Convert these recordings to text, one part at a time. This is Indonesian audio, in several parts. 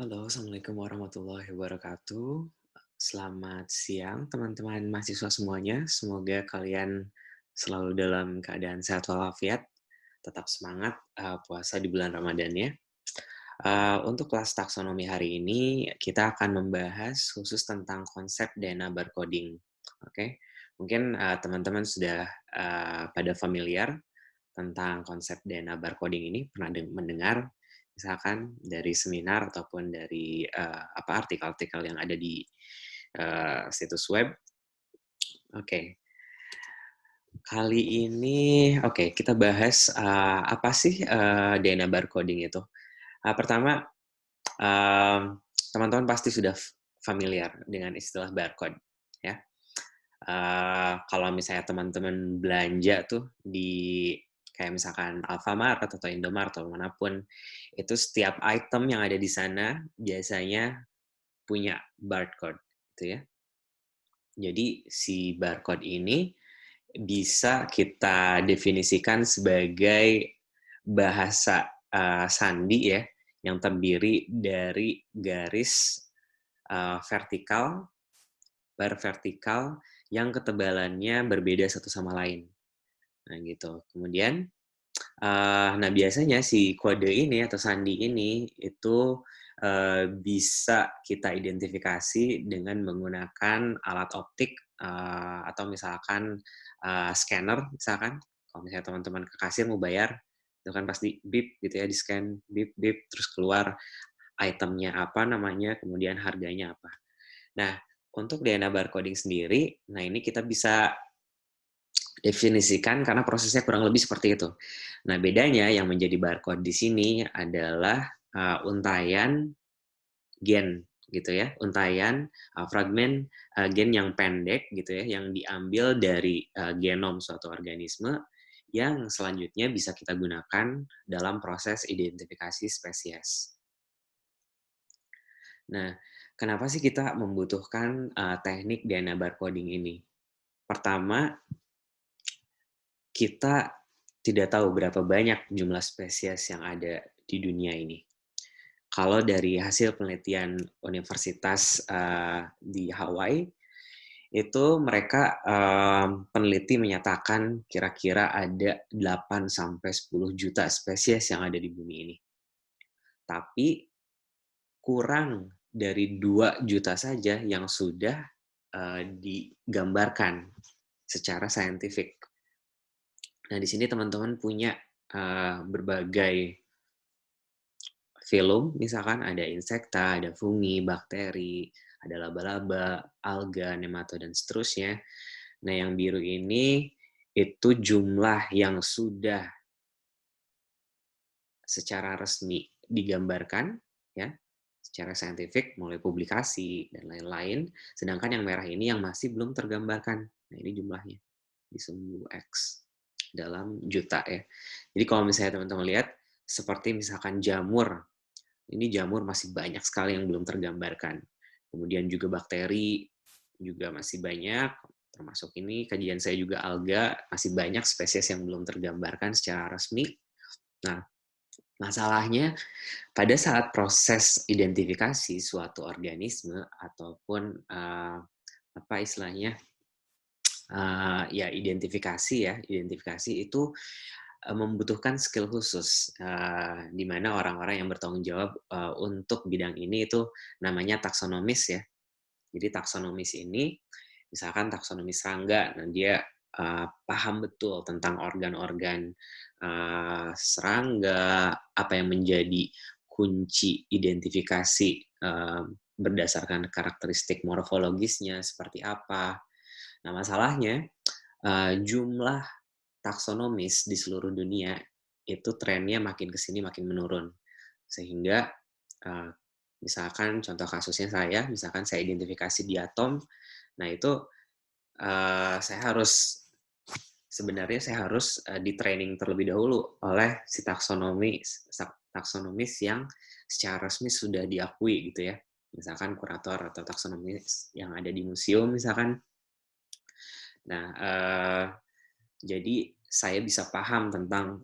Halo, Assalamualaikum warahmatullahi wabarakatuh. Selamat siang teman-teman mahasiswa semuanya. Semoga kalian selalu dalam keadaan sehat walafiat, tetap semangat puasa di bulan Ramadan ya. Untuk kelas taksonomi hari ini, kita akan membahas khusus tentang konsep dana barcoding. Oke, mungkin teman-teman sudah pada familiar tentang konsep dana barcoding ini, pernah mendengar misalkan dari seminar ataupun dari artikel-artikel yang ada di situs web. Oke, kali ini kita bahas apa sih dana barcoding itu. Pertama, teman-teman pasti sudah familiar dengan istilah barcode, ya. Kalau misalnya teman-teman belanja tuh di kayak misalkan Alfamart atau Indomart atau manapun, itu setiap item yang ada di sana biasanya punya barcode, gitu ya. Jadi si barcode ini bisa kita definisikan sebagai bahasa sandi ya, yang terdiri dari garis vertikal per vertikal yang ketebalannya berbeda satu sama lain. Nah gitu. Kemudian, nah biasanya si kode ini atau sandi ini itu bisa kita identifikasi dengan menggunakan alat optik atau misalkan scanner misalkan. Kalau misalnya teman-teman ke kasir mau bayar, itu kan pasti bip gitu ya, di-scan bip bip terus keluar itemnya apa namanya, kemudian harganya apa. Nah, untuk DNA barcoding sendiri, nah ini kita bisa definisikan karena prosesnya kurang lebih seperti itu. Nah, bedanya yang menjadi barcode di sini adalah untayan gen gitu ya, untayan fragmen gen yang pendek gitu ya, yang diambil dari genom suatu organisme yang selanjutnya bisa kita gunakan dalam proses identifikasi spesies. Nah, kenapa sih kita membutuhkan teknik DNA barcoding ini? Pertama, kita tidak tahu berapa banyak jumlah spesies yang ada di dunia ini. Kalau dari hasil penelitian universitas di Hawaii, itu mereka peneliti menyatakan kira-kira ada 8 sampai 10 juta spesies yang ada di bumi ini. Tapi kurang dari 2 juta saja yang sudah digambarkan secara saintifik. Nah, di sini teman-teman punya berbagai filum, misalkan ada insekta, ada fungi, bakteri, ada laba-laba, alga, nematoda, dan seterusnya. Nah, yang biru ini itu jumlah yang sudah secara resmi digambarkan, ya, secara saintifik, mulai publikasi, dan lain-lain. Sedangkan yang merah ini yang masih belum tergambarkan. Nah, ini jumlahnya di sumbu X dalam juta ya. Jadi kalau misalnya teman-teman lihat, seperti misalkan jamur, ini jamur masih banyak sekali yang belum tergambarkan. Kemudian juga bakteri juga masih banyak, termasuk ini kajian saya juga alga, masih banyak spesies yang belum tergambarkan secara resmi. Nah, masalahnya pada saat proses identifikasi suatu organisme ataupun apa istilahnya ya identifikasi itu membutuhkan skill khusus, di mana orang-orang yang bertanggung jawab untuk bidang ini itu namanya taksonomis ya. Jadi taksonomis ini, misalkan taksonomis serangga, nah dia paham betul tentang organ-organ serangga, apa yang menjadi kunci identifikasi berdasarkan karakteristik morfologisnya seperti apa. Nah masalahnya jumlah taksonomis di seluruh dunia itu trennya makin ke sini makin menurun. Sehingga eee, misalkan contoh kasusnya misalkan saya identifikasi di atom, nah itu saya harus sebenarnya saya harus di-training terlebih dahulu oleh si taksonomis yang secara resmi sudah diakui gitu ya. Misalkan kurator atau taksonomis yang ada di museum misalkan. Nah, jadi saya bisa paham tentang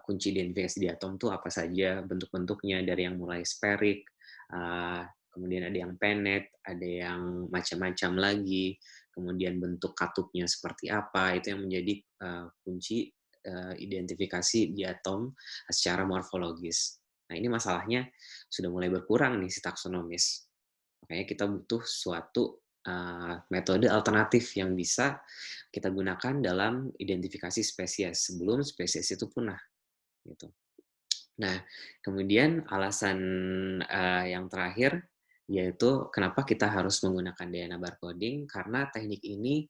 kunci identifikasi di atom itu apa saja bentuk-bentuknya dari yang mulai spheric, kemudian ada yang penet, ada yang macam-macam lagi, kemudian bentuk katupnya seperti apa, itu yang menjadi kunci identifikasi diatom secara morfologis. Nah, ini masalahnya sudah mulai berkurang nih si taksonomis. Makanya kita butuh suatu metode alternatif yang bisa kita gunakan dalam identifikasi spesies sebelum spesies itu punah, gitu. Nah, kemudian alasan yang terakhir yaitu kenapa kita harus menggunakan DNA barcoding, karena teknik ini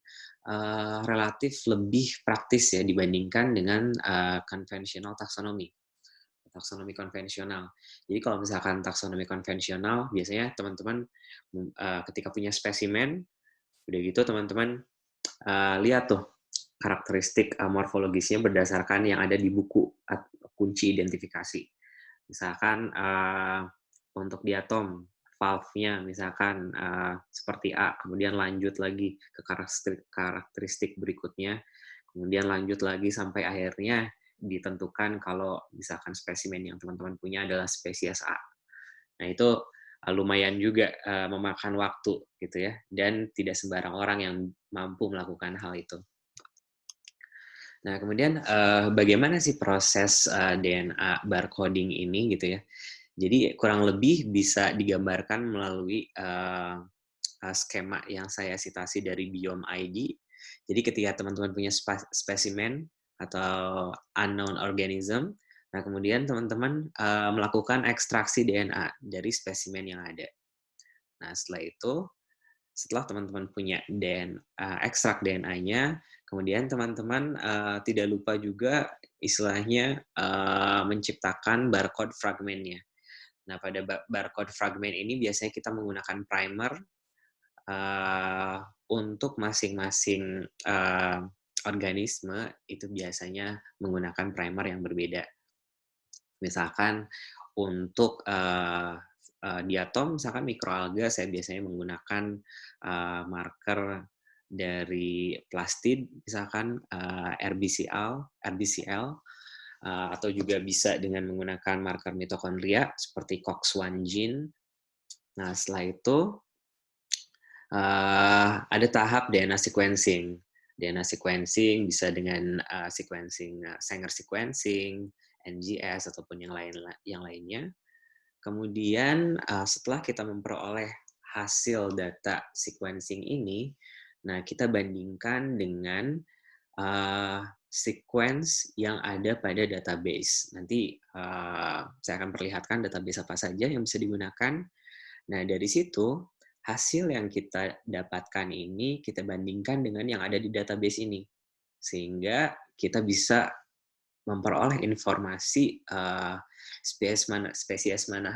relatif lebih praktis ya dibandingkan dengan konvensional taksonomi. Taksonomi konvensional. Jadi kalau misalkan taksonomi konvensional, biasanya teman-teman ketika punya spesimen, udah gitu teman-teman lihat tuh karakteristik morfologisnya berdasarkan yang ada di buku kunci identifikasi. Misalkan untuk diatom, valve-nya misalkan seperti A, kemudian lanjut lagi ke karakteristik berikutnya, kemudian lanjut lagi sampai akhirnya ditentukan kalau misalkan spesimen yang teman-teman punya adalah spesies A. Nah, itu lumayan juga memakan waktu gitu ya, dan tidak sembarang orang yang mampu melakukan hal itu. Nah, kemudian bagaimana sih proses DNA barcoding ini gitu ya? Jadi kurang lebih bisa digambarkan melalui skema yang saya citasi dari Biome ID. Jadi ketika teman-teman punya spesimen atau unknown organism, nah kemudian teman-teman melakukan ekstraksi DNA dari spesimen yang ada. Nah, setelah teman-teman punya ekstrak DNA-nya, kemudian teman-teman tidak lupa juga istilahnya menciptakan barcode fragmentnya. Nah, pada barcode fragment ini biasanya kita menggunakan primer untuk masing-masing organisme, itu biasanya menggunakan primer yang berbeda. Misalkan untuk diatom, misalkan mikroalga, saya biasanya menggunakan marker dari plastid, misalkan RBCL, atau juga bisa dengan menggunakan marker mitokondria seperti COX-1 gene. Nah, setelah itu ada tahap DNA sequencing. DNA sequencing bisa dengan sequencing Sanger sequencing, NGS ataupun yang lainnya. Kemudian setelah kita memperoleh hasil data sequencing ini, nah kita bandingkan dengan sequence yang ada pada database. Nanti saya akan perlihatkan database apa saja yang bisa digunakan. Nah, dari situ hasil yang kita dapatkan ini kita bandingkan dengan yang ada di database ini. Sehingga kita bisa memperoleh informasi spesies mana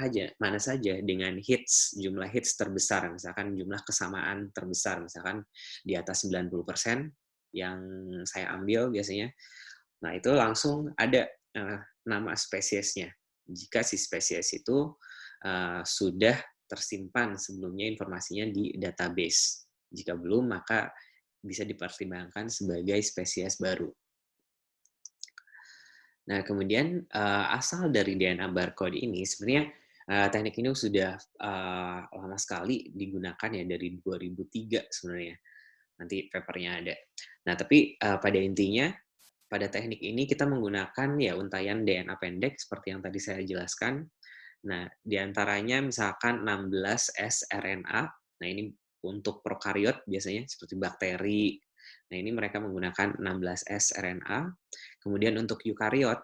saja dengan jumlah hits terbesar, misalkan jumlah kesamaan terbesar, misalkan di atas 90% yang saya ambil biasanya. Nah, itu langsung ada nama spesiesnya. Jika si spesies itu sudah tersimpan sebelumnya informasinya di database. Jika belum, maka bisa dipertimbangkan sebagai spesies baru. Nah, kemudian asal dari DNA barcode ini sebenarnya teknik ini sudah lama sekali digunakan ya, dari 2003 sebenarnya. Nanti papernya ada. Nah, tapi pada intinya pada teknik ini kita menggunakan ya untaian DNA pendek seperti yang tadi saya jelaskan. Nah, diantaranya misalkan 16 sRNA. Nah, ini untuk prokariot biasanya seperti bakteri. Nah, ini mereka menggunakan 16 sRNA. Kemudian untuk eukariot,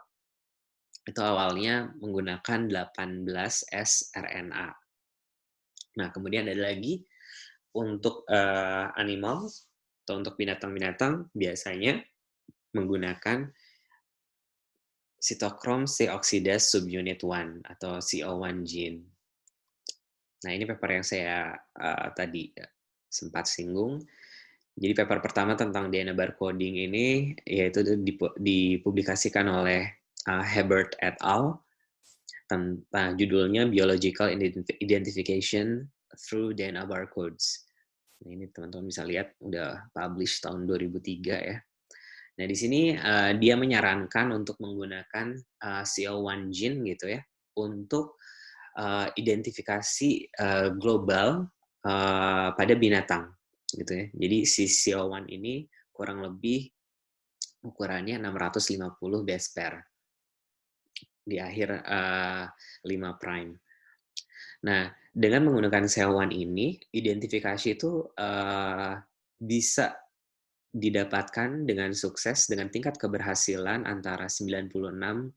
itu awalnya menggunakan 18 sRNA. Nah, kemudian ada lagi untuk animal, atau untuk binatang-binatang, biasanya menggunakan cytochrome C oxidase subunit 1 atau CO1 gene. Nah, ini paper yang saya tadi sempat singgung. Jadi paper pertama tentang DNA barcoding ini yaitu dipublikasikan oleh Hebert et al. Tentang judulnya Biological Identification Through DNA Barcodes. Nah, ini teman-teman bisa lihat udah publish tahun 2003 ya. Nah, di sini dia menyarankan untuk menggunakan CO1 gene gitu ya untuk identifikasi global pada binatang, gitu ya. Jadi si CO1 ini kurang lebih ukurannya 650 base pair di akhir 5 prime. Nah, dengan menggunakan CO1 ini, identifikasi itu bisa didapatkan dengan sukses dengan tingkat keberhasilan antara 96,4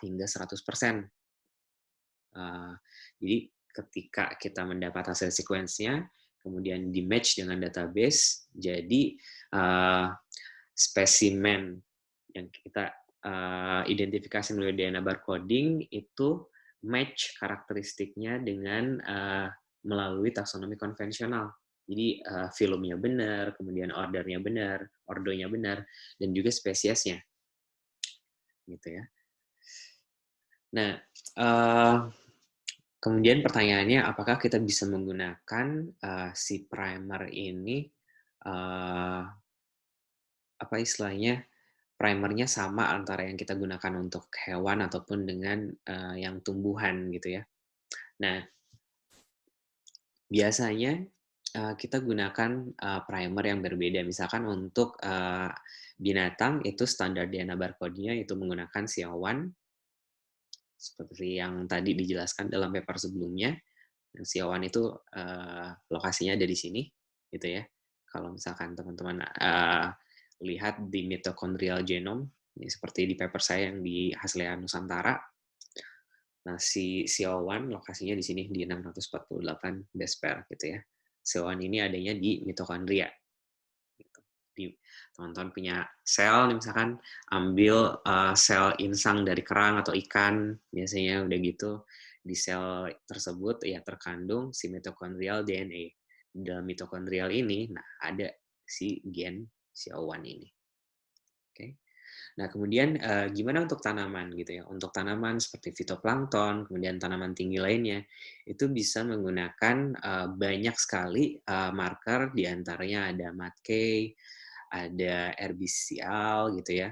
hingga 100%. Jadi ketika kita mendapat hasil sequence-nya, kemudian di-match dengan database, jadi spesimen yang kita identifikasi melalui DNA barcoding itu match karakteristiknya dengan melalui taksonomi konvensional. Jadi filmnya benar, kemudian ordonya benar, dan juga spesiesnya, gitu ya. Nah, kemudian pertanyaannya, apakah kita bisa menggunakan si primer ini, apa istilahnya, primernya sama antara yang kita gunakan untuk hewan ataupun dengan yang tumbuhan gitu ya. Nah, biasanya kita gunakan primer yang berbeda. Misalkan untuk binatang itu standar DNA barcode-nya itu menggunakan CO1 seperti yang tadi dijelaskan dalam paper sebelumnya. CO1 itu lokasinya ada di sini, gitu ya. Kalau misalkan teman-teman lihat di mitochondrial genome, ya seperti di paper saya yang di Haslea Nusantara. Nah, si CO1 lokasinya di sini di 648 base pair, gitu ya. CO1 ini adanya di mitokondria. Gitu. Teman-teman punya sel, misalkan ambil sel insang dari kerang atau ikan, biasanya udah gitu, di sel tersebut ya terkandung si mitochondrial DNA. Dalam mitokondrial ini, nah ada si gen CO1 ini. Oke. Nah, kemudian gimana untuk tanaman gitu ya? Untuk tanaman seperti fitoplankton, kemudian tanaman tinggi lainnya, itu bisa menggunakan banyak sekali marker, diantaranya ada MATK, ada RBCL gitu ya.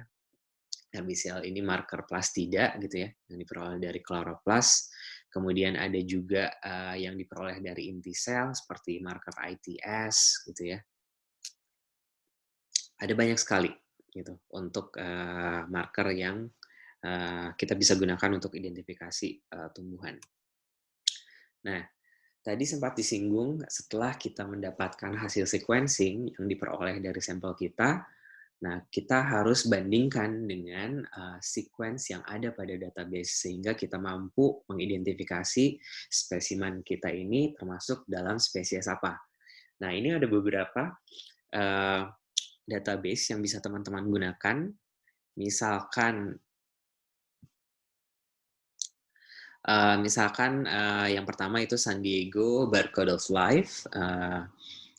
RBCL ini marker plastida gitu ya, yang diperoleh dari kloroplas. Kemudian ada juga yang diperoleh dari inti sel seperti marker ITS gitu ya. Ada banyak sekali gitu untuk marker yang kita bisa gunakan untuk identifikasi tumbuhan. Nah, tadi sempat disinggung setelah kita mendapatkan hasil sequencing yang diperoleh dari sampel kita, nah kita harus bandingkan dengan sequence yang ada pada database sehingga kita mampu mengidentifikasi spesimen kita ini termasuk dalam spesies apa. Nah, ini ada beberapa database yang bisa teman-teman gunakan. Misalkan yang pertama itu San Diego Barcode of Life.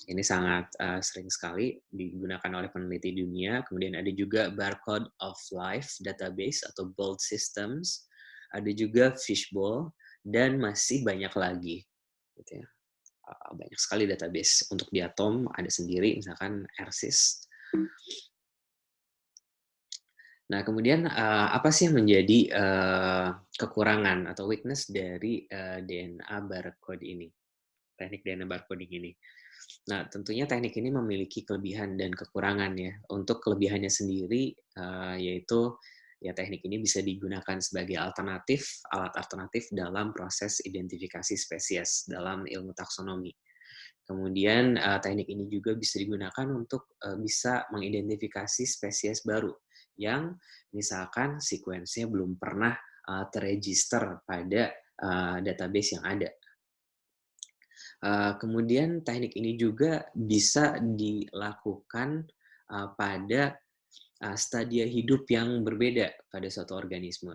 Ini sangat sering sekali digunakan oleh peneliti dunia. Kemudian ada juga Barcode of Life Database atau BOLD Systems. Ada juga Fishbowl dan masih banyak lagi. Gitu ya. Banyak sekali database. Untuk di atom ada sendiri, misalkan RSIS. Nah, kemudian apa sih yang menjadi kekurangan atau weakness dari DNA barcode ini, teknik DNA barcoding ini? Nah, tentunya teknik ini memiliki kelebihan dan kekurangan ya. Untuk kelebihannya sendiri, yaitu ya teknik ini bisa digunakan sebagai alat alternatif dalam proses identifikasi spesies dalam ilmu taksonomi. Kemudian teknik ini juga bisa digunakan untuk bisa mengidentifikasi spesies baru yang misalkan sequence-nya belum pernah terregister pada database yang ada. Kemudian teknik ini juga bisa dilakukan pada stadia hidup yang berbeda pada suatu organisme.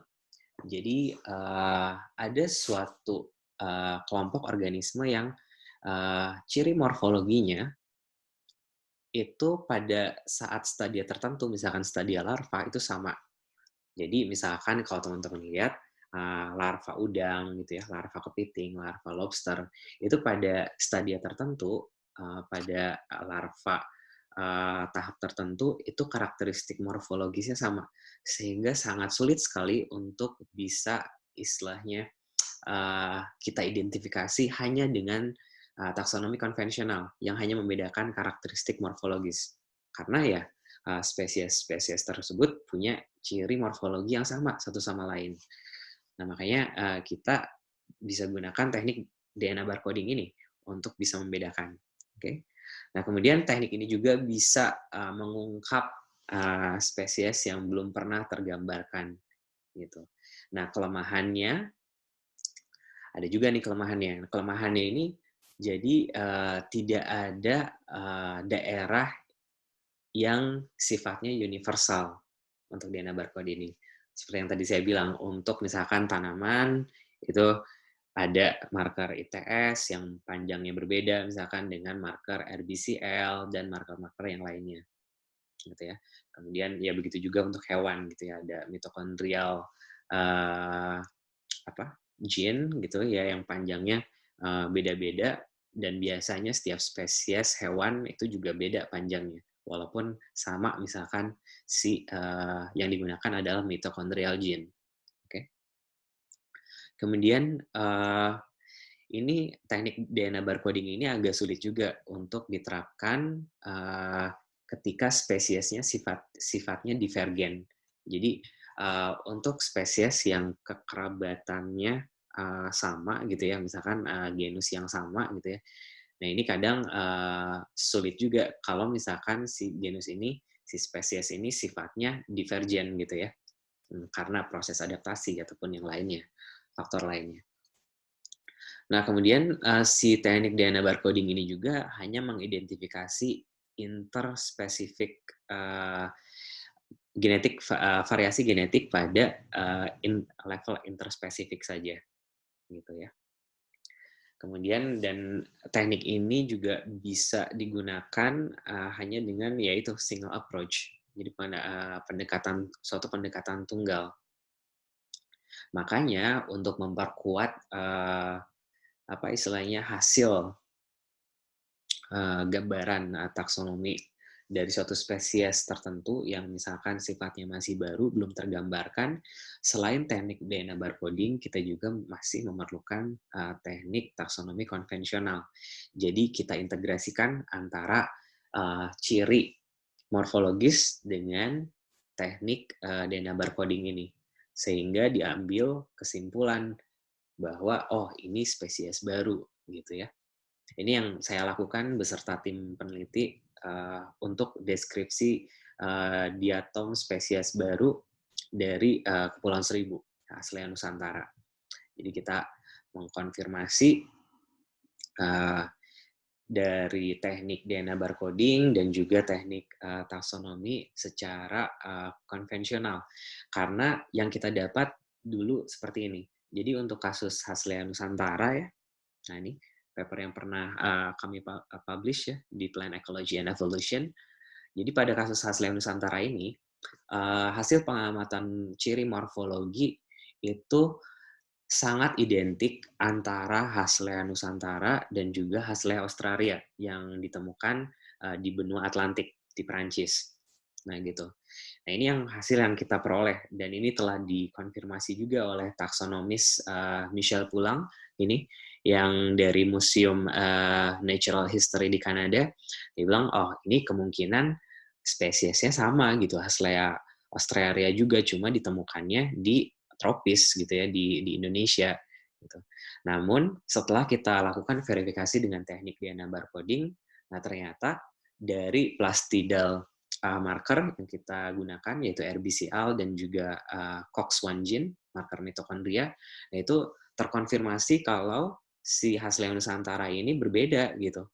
Jadi ada suatu kelompok organisme yang ciri morfologinya itu pada saat stadia tertentu, misalkan stadia larva itu sama. Jadi misalkan kalau teman-teman lihat larva udang gitu ya, larva kepiting, larva lobster, itu pada stadia tertentu, pada larva tahap tertentu itu karakteristik morfologisnya sama, sehingga sangat sulit sekali untuk bisa istilahnya kita identifikasi hanya dengan taksonomi konvensional yang hanya membedakan karakteristik morfologis. Karena ya spesies-spesies tersebut punya ciri morfologi yang sama satu sama lain. Nah, makanya kita bisa gunakan teknik DNA barcoding ini untuk bisa membedakan. Oke. Nah, kemudian teknik ini juga bisa mengungkap spesies yang belum pernah tergambarkan gitu. Nah, kelemahannya ada juga nih kelemahannya. Kelemahannya ini jadi tidak ada daerah yang sifatnya universal untuk DNA barcode ini. Seperti yang tadi saya bilang, untuk misalkan tanaman itu ada marker ITS yang panjangnya berbeda misalkan dengan marker RBCL dan marker-marker yang lainnya gitu ya. Kemudian ya begitu juga untuk hewan gitu ya, ada mitokondrial gene gitu ya yang panjangnya beda-beda dan biasanya setiap spesies hewan itu juga beda panjangnya. Walaupun sama misalkan yang digunakan adalah mitokondrial gene. Oke. Kemudian ini teknik DNA barcoding ini agak sulit juga untuk diterapkan ketika spesiesnya sifatnya divergen. Jadi untuk spesies yang kekerabatannya sama gitu ya, misalkan genus yang sama gitu ya. Nah ini kadang sulit juga kalau misalkan si genus ini, si spesies ini sifatnya divergen gitu ya, karena proses adaptasi ataupun yang lainnya, faktor lainnya. Nah, kemudian si teknik DNA barcoding ini juga hanya mengidentifikasi interspesifik variasi genetik pada level interspesifik saja, gitu ya. Kemudian dan teknik ini juga bisa digunakan hanya dengan yaitu single approach, jadi suatu pendekatan tunggal. Makanya untuk memperkuat apa istilahnya hasil gambaran taksonomi dari suatu spesies tertentu yang misalkan sifatnya masih baru, belum tergambarkan, selain teknik DNA barcoding, kita juga masih memerlukan teknik taksonomi konvensional. Jadi kita integrasikan antara ciri morfologis dengan teknik DNA barcoding ini, sehingga diambil kesimpulan bahwa oh ini spesies baru gitu ya. Ini yang saya lakukan beserta tim peneliti untuk deskripsi diatom spesies baru dari Kepulauan Seribu, Haslea Nusantara. Jadi kita mengkonfirmasi dari teknik DNA barcoding dan juga teknik taksonomi secara konvensional. Karena yang kita dapat dulu seperti ini. Jadi untuk kasus Haslea Nusantara ya, nah ini paper yang pernah kami publish ya di Plant Ecology and Evolution. Jadi pada kasus Haslea Nusantara ini, hasil pengamatan ciri morfologi itu sangat identik antara Haslea Nusantara dan juga Haslea Australia yang ditemukan di benua Atlantik di Perancis. Nah gitu. Nah ini yang hasil yang kita peroleh dan ini telah dikonfirmasi juga oleh taksonomis Michel Poulang ini yang dari Museum Natural History di Kanada. Dia bilang oh ini kemungkinan spesiesnya sama gitu, Haslea Australia juga, cuma ditemukannya di tropis gitu ya di Indonesia gitu. Namun setelah kita lakukan verifikasi dengan teknik DNA barcoding, nah ternyata dari plastidal marker yang kita gunakan yaitu RBCL dan juga COX-1 gene, marker mitokondria, nah itu terkonfirmasi kalau si Haslea Nusantara ini berbeda gitu.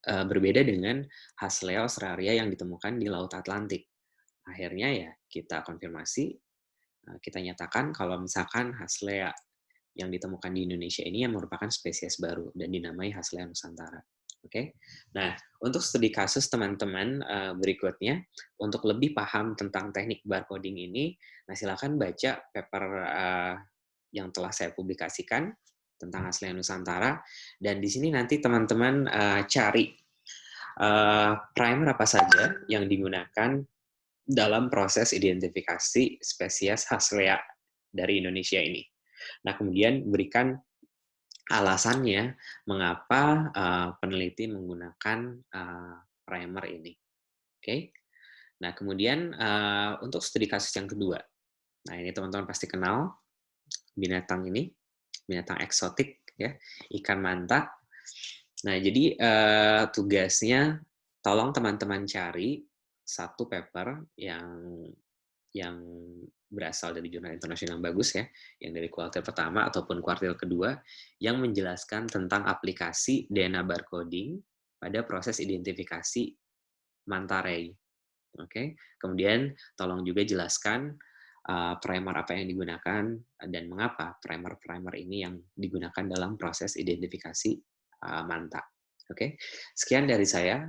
Berbeda dengan Haslea Australia yang ditemukan di Laut Atlantik. Akhirnya ya kita konfirmasi, kita nyatakan kalau misalkan Haslea yang ditemukan di Indonesia ini yang merupakan spesies baru dan dinamai Haslea Nusantara. Oke, nah untuk studi kasus teman-teman berikutnya, untuk lebih paham tentang teknik barcoding ini, nah silakan baca paper yang telah saya publikasikan tentang Haslea Nusantara, dan di sini nanti teman-teman cari primer apa saja yang digunakan dalam proses identifikasi spesies Haslea dari Indonesia ini. Nah, kemudian berikan alasannya mengapa peneliti menggunakan primer ini. Oke. Nah, kemudian untuk studi kasus yang kedua. Nah, ini teman-teman pasti kenal binatang ini, binatang eksotik ya, ikan manta. Nah, jadi tugasnya tolong teman-teman cari satu paper yang berasal dari jurnal internasional yang bagus ya, yang dari kuartil pertama ataupun kuartil kedua, yang menjelaskan tentang aplikasi DNA barcoding pada proses identifikasi manta ray. Oke, kemudian tolong juga jelaskan primer apa yang digunakan dan mengapa primer-primer ini yang digunakan dalam proses identifikasi manta. Oke, sekian dari saya.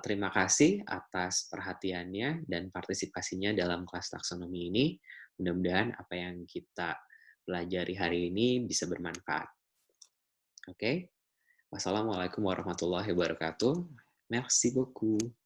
Terima kasih atas perhatiannya dan partisipasinya dalam kelas taksonomi ini. Mudah-mudahan apa yang kita pelajari hari ini bisa bermanfaat. Oke, wassalamualaikum warahmatullahi wabarakatuh. Merci beaucoup.